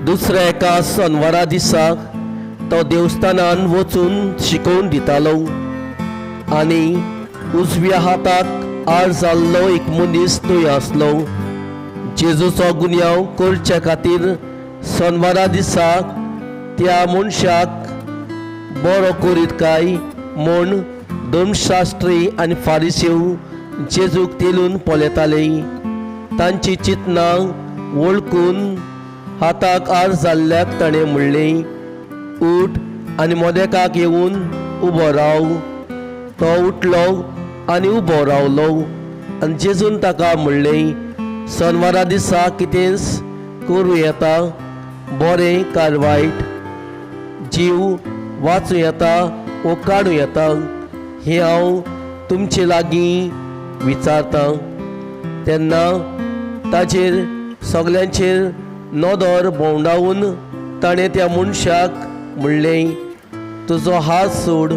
दुसऱ्या एका शेनवारा दिसा तो देवस्थानान वचून शिकोवन दितालो आनी उजव्या हाताक आड जाल्लो एक मनीस थंय आसलो। जेजूचो गुन्यांव करचे खातीर शेनवारा दिसा त्या मनशाक बरो करीत काय म्हूण धर्मशास्त्री आनी फारिसेव जेजूक तेलून पळयताले। तांची चिंतनां वळखून हाताक आड जाल्ल्याक ताणें म्हणलें, उठ आनी मोदेकाक येवन उबो राव। तो उठलो आनी उबो रावलो आनी जेजून ताका म्हणलें, शेनवारा दिसा कितें करूं येता, बरें काय वायट, जीव वाचूं येता वो काडूं येता, हें हांव तुमचे लागीं विचारतां। तेन्ना ताचेर सगल्यांचेर नदर भोंवडावन ताणें त्या मनशाक म्हणलें, तुजो हात सोड।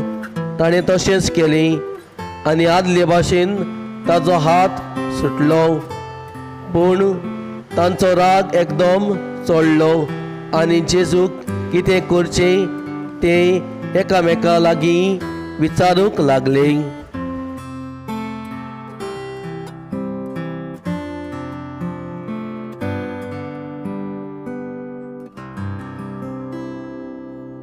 ताणें तशेंच केलें आनी आदले भाशेन ताजो हात सुटलो। पूण तांचो राग एकदम चडलो आनी जेजूक कितें करचें तें एकामेका लागीं विचारूंक लागले।